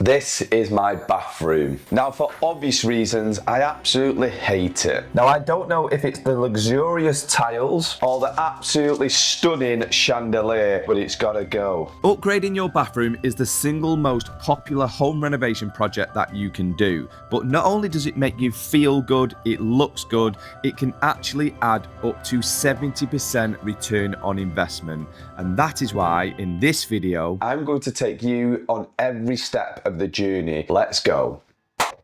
This is my bathroom. Now, for obvious reasons, I absolutely hate it. Now, I don't know if it's the luxurious tiles or the absolutely stunning chandelier, but it's gotta go. Upgrading your bathroom is the single most popular home renovation project that you can do. But not only does it make you feel good, it looks good, it can actually add up to 70% return on investment. And that is why in this video, I'm going to take you on every step of the journey. Let's go.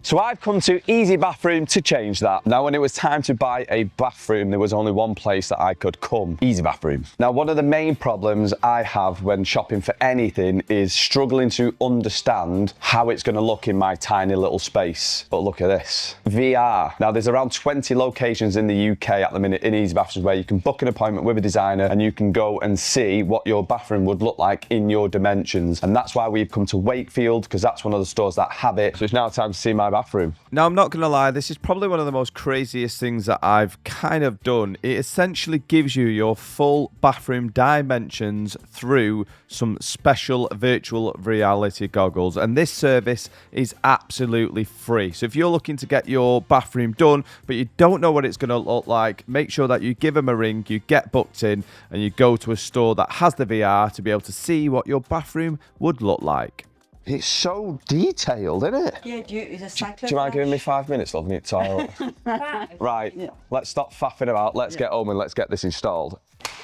So I've come to Easy Bathroom to change that. Now, when it was time to buy a bathroom, there was only one place that I could come, Easy Bathroom. Now, one of the main problems I have when shopping for anything is struggling to understand how it's gonna look in my tiny little space. But look at this, VR. Now, there's around 20 locations in the UK at the minute in Easy Bathrooms where you can book an appointment with a designer and you can go and see what your bathroom would look like in your dimensions. And that's why we've come to Wakefield, because that's one of the stores that have it. So it's now time to see my bathroom. now I'm not going to lie, this is probably one of the most craziest things that I've kind of done. It essentially gives you your full bathroom dimensions through some special virtual reality goggles, and this service is absolutely free. So if you're looking to get your bathroom done but you don't know what it's going to look like, make sure that you give them a ring, you get booked in, and you go to a store that has the VR to be able to see what your bathroom would look like. It's so detailed, isn't it? Yeah, do you mind giving me 5 minutes, love? Me to tile up. Right, let's stop faffing about. Let's get home and let's get this installed.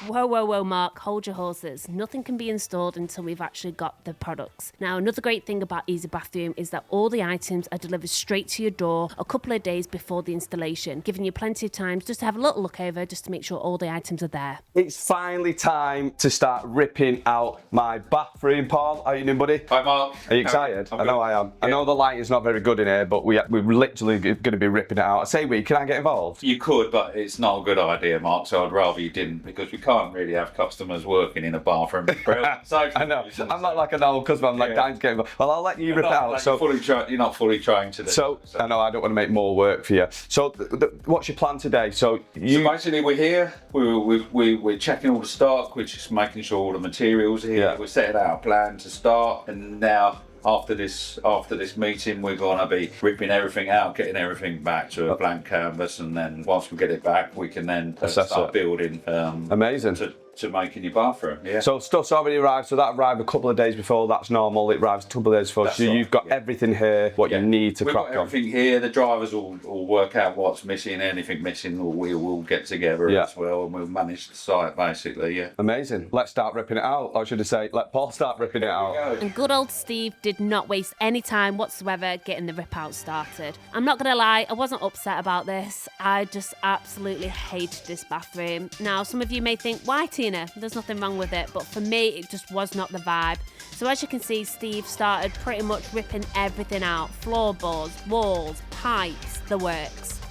Whoa, whoa, whoa, Mark, hold your horses. Nothing can be installed until we've actually got the products. Now, another great thing about Easy Bathroom is that all the items are delivered straight to your door a couple of days before the installation, giving you plenty of time just to have a little look over, just to make sure all the items are there. It's finally time to start ripping out my bathroom, Paul. How are you doing, buddy? Hi, Mark. Are you excited? I know I am. I know the light is not very good in here, but we're literally going to be ripping it out. I say can I get involved? You could, but it's not a good idea, Mark, so I'd rather you didn't, because we can't really have customers working in a bathroom. So I know. I'm not like an old customer. I'm like, dying to get involved. Well, I'll let you rip it out. Like So you're not fully trained to this. So I know I don't want to make more work for you. So what's your plan today? So basically we're here, we're checking all the stock, we're just making sure all the materials are here. Yeah. We're setting out a plan to start, and now after this meeting we're going to be ripping everything out, getting everything back to a blank canvas, and then once we get it back we can then start building amazing to making your bathroom. Yeah. So stuff's already arrived, so that arrived a couple of days before. That's normal. It arrives a couple of days before. So you've got everything here, what you need to crack on. We've got everything here. The drivers will work out what's missing. Anything missing, we will get together as well, and we'll manage the site basically. Yeah. Amazing. Let's start ripping it out. Or should I say, let Paul start ripping it out. And good old Steve did not waste any time whatsoever getting the rip out started. I'm not gonna lie, I wasn't upset about this. I just absolutely hated this bathroom. Now, some of you may think, why, Tina? There's nothing wrong with it, but for me, it just was not the vibe. So as you can see, Steve started pretty much ripping everything out. Floorboards, walls, pipes, the works.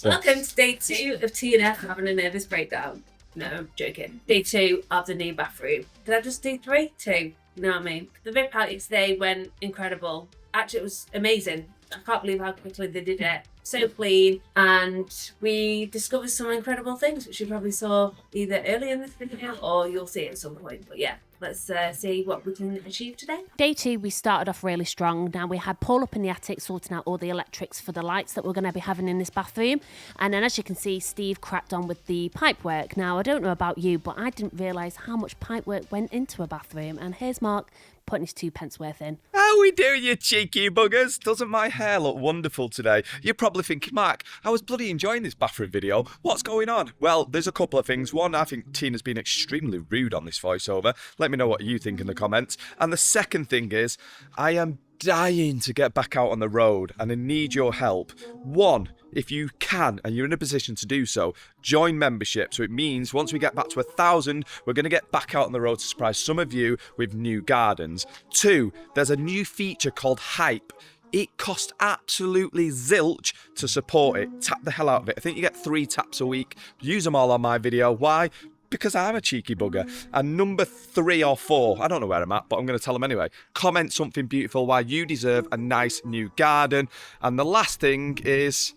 Welcome to day 2 of Tina having a nervous breakdown. No, I'm joking. Day 2 of the new bathroom. Did I just do 3? 2. You know what I mean? The rip out today went incredible. Actually, it was amazing. I can't believe how quickly they did it. So clean, and we discovered some incredible things, which you probably saw either early in this video or you'll see at some point. But yeah, let's see what we can achieve today. Day 2, we started off really strong. Now we had Paul up in the attic sorting out all the electrics for the lights that we're going to be having in this bathroom. And then as you can see, Steve cracked on with the pipe work. Now, I don't know about you, but I didn't realise how much pipe work went into a bathroom. And here's Mark putting his 2 pence worth in. How we doing, you cheeky buggers? Doesn't my hair look wonderful today? You're probably thinking, Mark, I was bloody enjoying this bathroom video. What's going on? Well, there's a couple of things. One, I think Tina's been extremely rude on this voiceover. Let me know what you think in the comments. And the second thing is, I am dying to get back out on the road and I need your help. One, if you can and you're in a position to do so, join membership. So it means once we get back to 1,000, we're going to get back out on the road to surprise some of you with new gardens. 2, there's a new feature called Hype. It costs absolutely zilch to support it. Tap the hell out of it. I think you get 3 taps a week. Use them all on my video. Why? Because I'm a cheeky bugger. And number 3 or 4, I don't know where I'm at, but I'm going to tell them anyway. Comment something beautiful why you deserve a nice new garden. And the last thing is,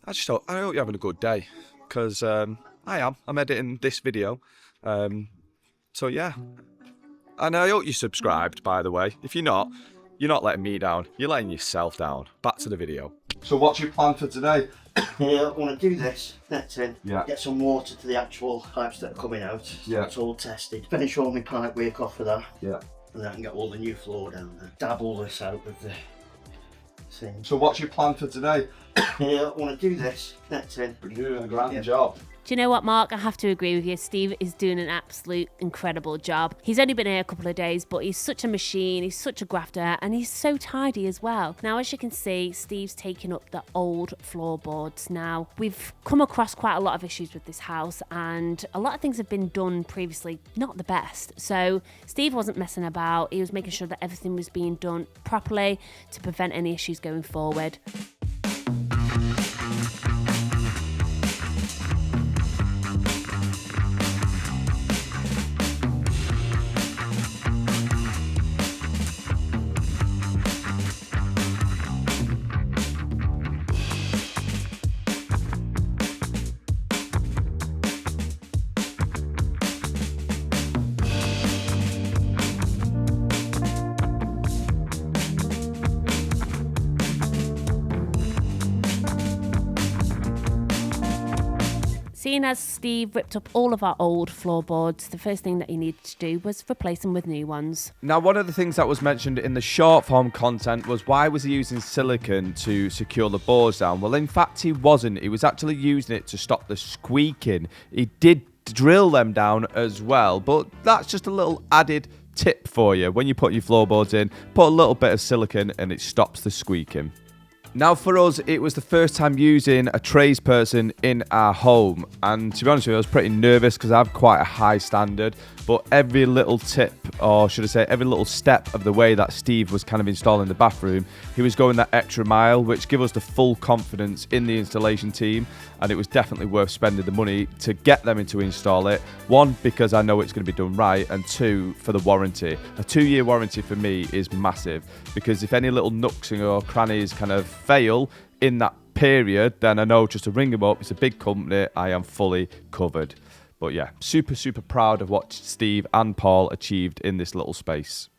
I hope you're having a good day, because I am. I'm editing this video. So yeah, And I hope you're subscribed, by the way. If you're not letting me down. You're letting yourself down. Back to the video. So what's your plan for today? Yeah, I want to do this, net in, Yeah. get some water to the actual pipes that are coming out. Yeah. That's all tested. Finish all my pipe work off of that. Yeah. And then I can get all the new floor down there. Dabble this out with the thing. So what's your plan for today? Yeah, I want to do this, net in. You're doing a grand job. Do you know what, Mark? I have to agree with you. Steve is doing an absolute incredible job. He's only been here a couple of days, but he's such a machine, he's such a grafter, and he's so tidy as well. Now, as you can see, Steve's taking up the old floorboards. Now, we've come across quite a lot of issues with this house, and a lot of things have been done previously not the best. So Steve wasn't messing about. He was making sure that everything was being done properly to prevent any issues going forward. Seeing as Steve ripped up all of our old floorboards, the first thing that he needed to do was replace them with new ones. Now, one of the things that was mentioned in the short form content was why was he using silicone to secure the boards down? Well, in fact, he wasn't. He was actually using it to stop the squeaking. He did drill them down as well, but that's just a little added tip for you. When you put your floorboards in, put a little bit of silicone and it stops the squeaking. Now, for us, it was the first time using a tradesperson in our home, and to be honest with you, I was pretty nervous because I have quite a high standard, but every little tip, or should I say every little step of the way that Steve was kind of installing the bathroom, he was going that extra mile, which gave us the full confidence in the installation team, and it was definitely worth spending the money to get them in to install it. One, because I know it's going to be done right, and two, for the warranty. A 2-year warranty for me is massive, because if any little nooks or crannies kind of fail in that period, then I know just to ring them up. It's a big company, I am fully covered. But yeah, super proud of what Steve and Paul achieved in this little space.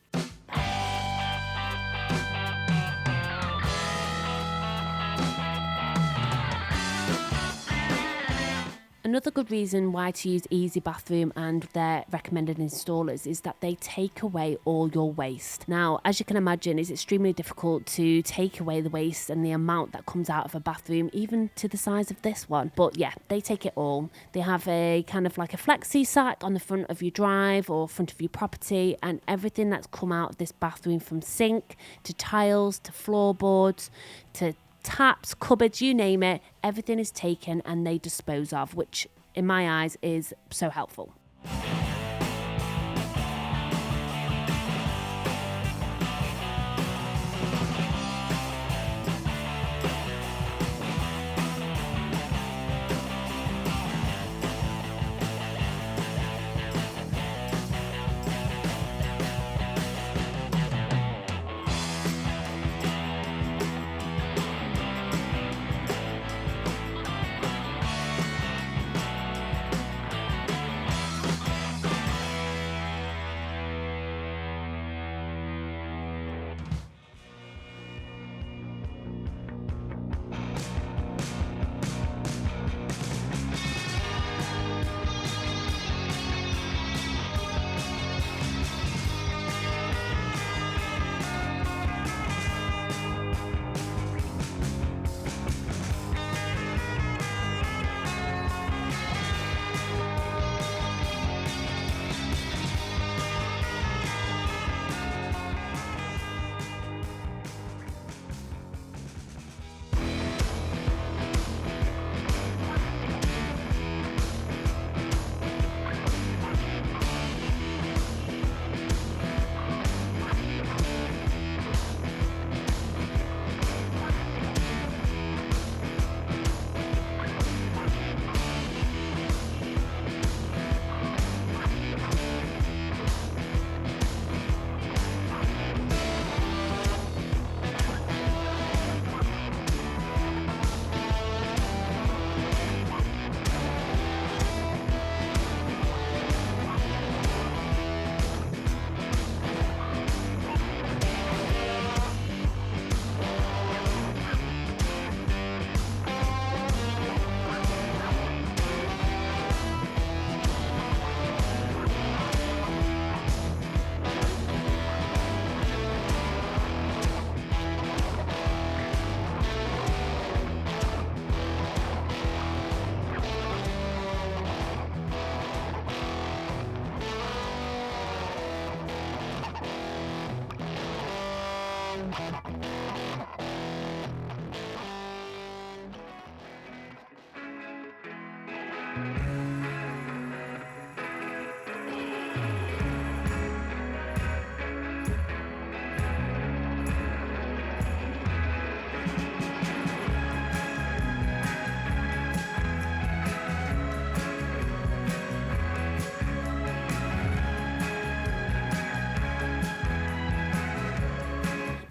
Another good reason why to use Easy Bathroom and their recommended installers is that they take away all your waste. Now, as you can imagine, it's extremely difficult to take away the waste and the amount that comes out of a bathroom, even to the size of this one. But yeah, they take it all. They have a kind of like a flexi sack on the front of your drive or front of your property, and everything that's come out of this bathroom, from sink to tiles to floorboards to taps, cupboards, you name it, everything is taken and they dispose of, which in my eyes is so helpful.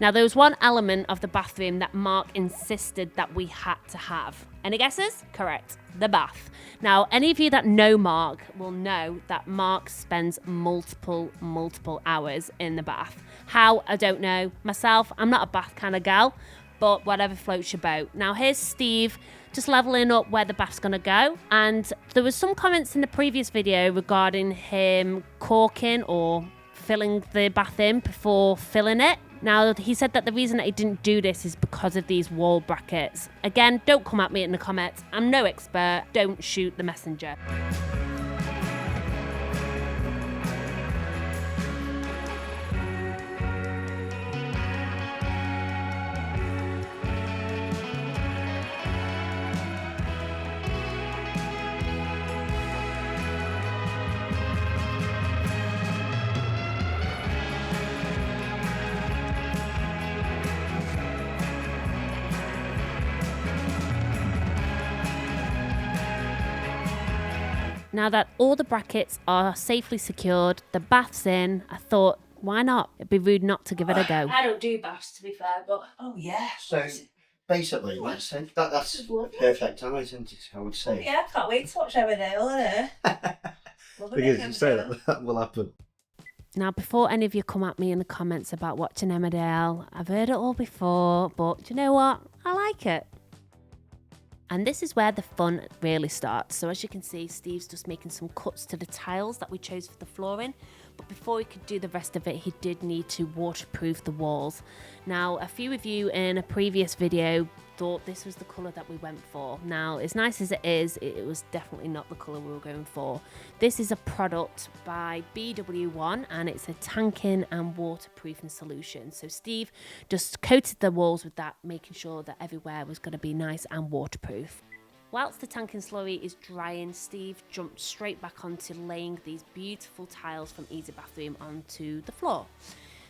Now, there was one element of the bathroom that Mark insisted that we had to have. Any guesses? Correct. The bath. Now, any of you that know Mark will know that Mark spends multiple hours in the bath. How? I don't know. Myself, I'm not a bath kind of gal, but whatever floats your boat. Now, here's Steve just leveling up where the bath's going to go. And there was some comments in the previous video regarding him corking or filling the bath in before filling it. Now, he said that the reason that he didn't do this is because of these wall brackets. Again, don't come at me in the comments. I'm no expert. Don't shoot the messenger. Now that all the brackets are safely secured, the bath's in, I thought, why not? It'd be rude not to give it a go. I don't do baths, to be fair, but Oh yeah. So basically, that's it. That's perfect time, isn't it? I would say. yeah, I can't wait to watch Renovating, isn't it? Because you say that will happen. Now, before any of you come at me in the comments about watching Emmerdale, I've heard it all before, but do you know what? I like it. And this is where the fun really starts. So as you can see, Steve's just making some cuts to the tiles that we chose for the flooring. But before he could do the rest of it, he did need to waterproof the walls. Now, a few of you in a previous video thought this was the colour that we went for. Now, as nice as it is, it was definitely not the colour we were going for. This is a product by BW1 and it's a tanking and waterproofing solution. So Steve just coated the walls with that, making sure that everywhere was going to be nice and waterproof. Whilst the tanking slurry is drying, Steve jumped straight back onto laying these beautiful tiles from Easy Bathroom onto the floor.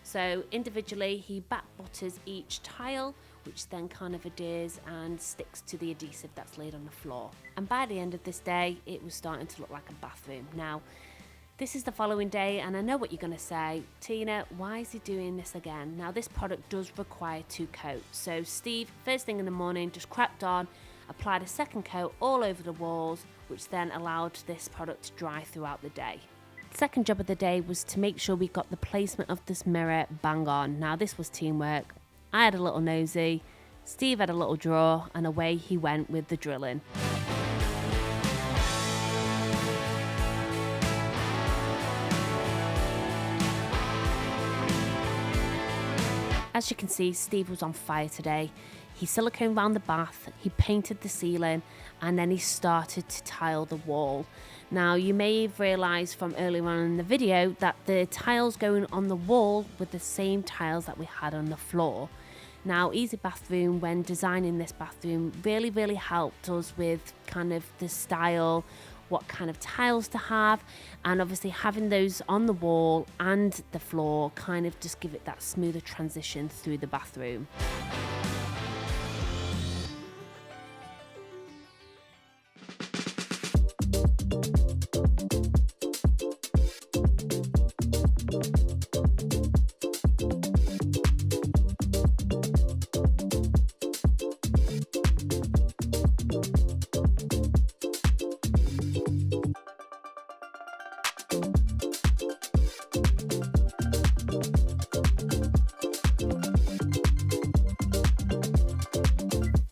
So individually, he back butters each tile, which then kind of adheres and sticks to the adhesive that's laid on the floor. And by the end of this day, it was starting to look like a bathroom. Now, this is the following day, and I know what you're going to say. Tina, why is he doing this again? Now, this product does require 2 coats. So Steve, first thing in the morning, just cracked on, applied a second coat all over the walls, which then allowed this product to dry throughout the day. The second job of the day was to make sure we got the placement of this mirror bang on. Now, this was teamwork. I had a little nosy, Steve had a little draw, and away he went with the drilling. As you can see, Steve was on fire today. He siliconed around the bath, he painted the ceiling, and then he started to tile the wall. Now, you may have realised from earlier on in the video that the tiles going on the wall were the same tiles that we had on the floor. Now, Easy Bathroom, when designing this bathroom, really helped us with kind of the style, what kind of tiles to have, and obviously having those on the wall and the floor kind of just give it that smoother transition through the bathroom.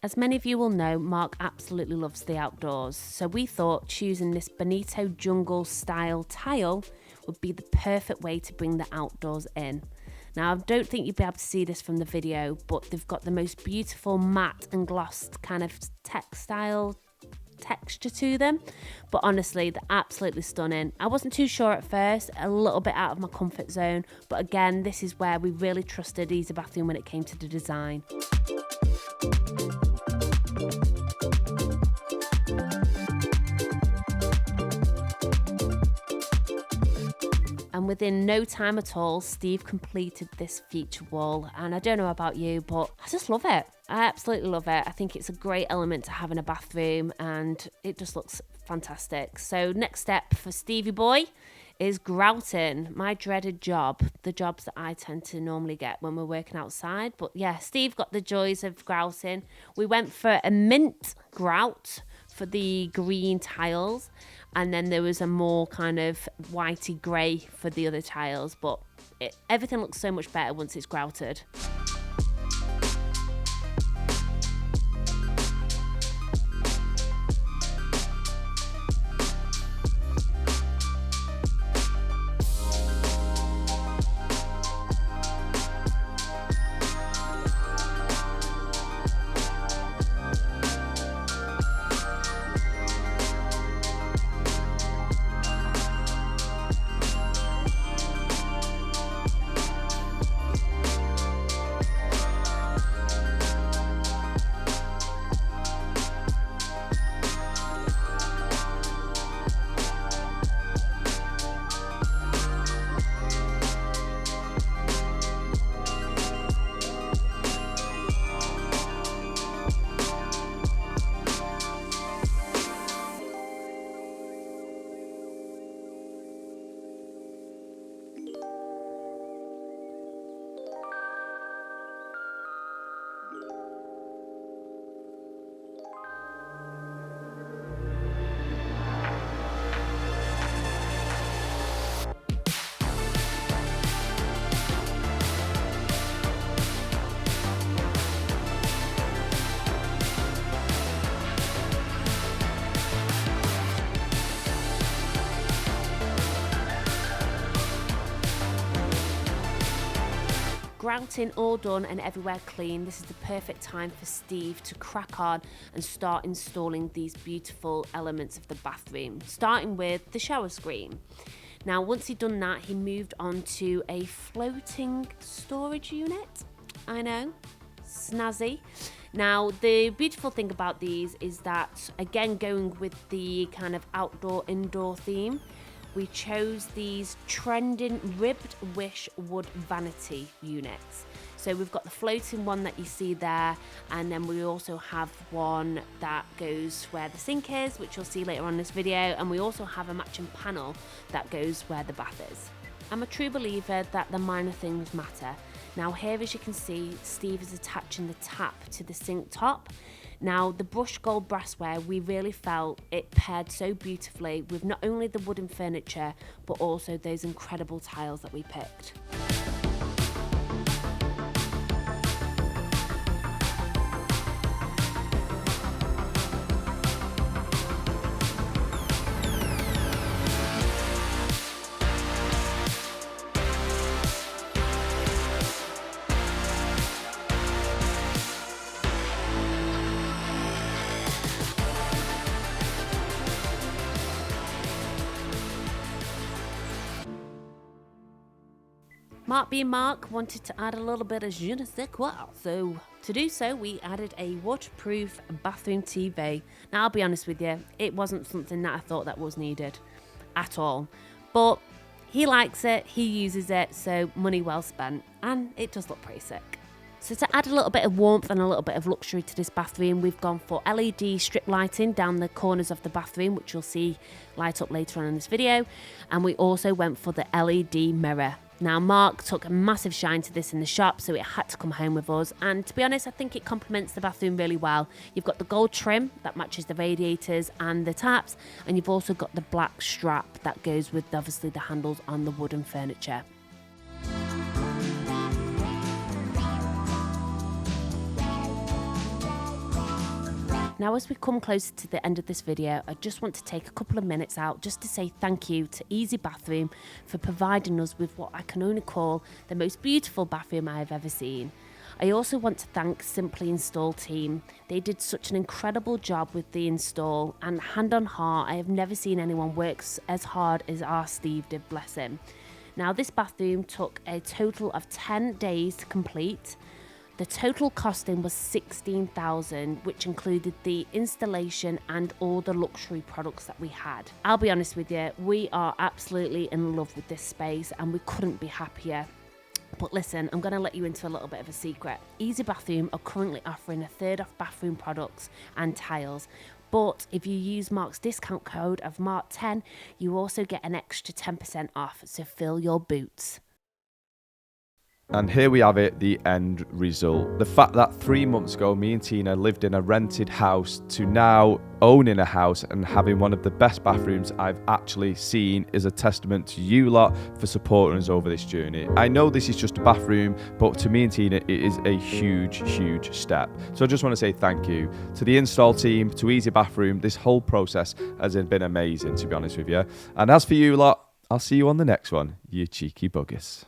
As many of you will know, Mark absolutely loves the outdoors, so we thought choosing this Bonito jungle style tile would be the perfect way to bring the outdoors in. Now, I don't think you'll be able to see this from the video, but they've got the most beautiful matte and glossed kind of textile texture to them. But honestly, they're absolutely stunning. I wasn't too sure at first, a little bit out of my comfort zone. But again, this is where we really trusted Easy Bathroom when it came to the design. And within no time at all, Steve completed this feature wall. And I don't know about you, but I just love it. I absolutely love it. I think it's a great element to have in a bathroom and it just looks fantastic. So next step for Stevie boy is grouting, my dreaded job, the jobs that I tend to normally get when we're working outside. But yeah, Steve got the joys of grouting. We went for a mint grout for the green tiles, and then there was a more kind of whitey grey for the other tiles, but everything looks so much better once it's grouted. Grouting all done and everywhere clean, this is the perfect time for Steve to crack on and start installing these beautiful elements of the bathroom, starting with the shower screen. Now, once he'd done that, he moved on to a floating storage unit. I know, snazzy. Now, the beautiful thing about these is that, again, going with the kind of outdoor-indoor theme, we chose these trending ribbed wish wood vanity units. So we've got the floating one that you see there, and then we also have one that goes where the sink is, which you'll see later on in this video, and we also have a matching panel that goes where the bath is. I'm a true believer that the minor things matter. Now here, as you can see, Steve is attaching the tap to the sink top. Now, the brushed gold brassware, we really felt it paired so beautifully with not only the wooden furniture, but also those incredible tiles that we picked. Mark being Mark wanted to add a little bit of je ne sais quoi, so to do so we added a waterproof bathroom TV. Now I'll be honest with you, it wasn't something that I thought that was needed at all, but he likes it, he uses it, so money well spent, and it does look pretty sick. So to add a little bit of warmth and a little bit of luxury to this bathroom, we've gone for LED strip lighting down the corners of the bathroom, which you'll see light up later on in this video, and we also went for the LED mirror. Now, Mark took a massive shine to this in the shop, so it had to come home with us. And to be honest, I think it complements the bathroom really well. You've got the gold trim that matches the radiators and the taps, and you've also got the black strap that goes with, obviously, the handles on the wooden furniture. Now, as we come closer to the end of this video, I just want to take a couple of minutes out just to say thank you to Easy Bathroom for providing us with what I can only call the most beautiful bathroom I have ever seen. I also want to thank Simply Install team. They did such an incredible job with the install, and hand on heart, I have never seen anyone work as hard as our Steve did, bless him. Now, this bathroom took a total of 10 days to complete. The total costing was $16,000, which included the installation and all the luxury products that we had. I'll be honest with you, we are absolutely in love with this space and we couldn't be happier. But listen, I'm going to let you into a little bit of a secret. Easy Bathroom are currently offering a third off bathroom products and tiles. But if you use Mark's discount code of Mark10, you also get an extra 10% off, so fill your boots. And here we have it, the end result. The fact that 3 months ago, me and Tina lived in a rented house to now owning a house and having one of the best bathrooms I've actually seen is a testament to you lot for supporting us over this journey. I know this is just a bathroom, but to me and Tina, it is a huge, huge step. So I just want to say thank you to the install team, to Easy Bathroom. This whole process has been amazing, to be honest with you. And as for you lot, I'll see you on the next one, you cheeky buggers.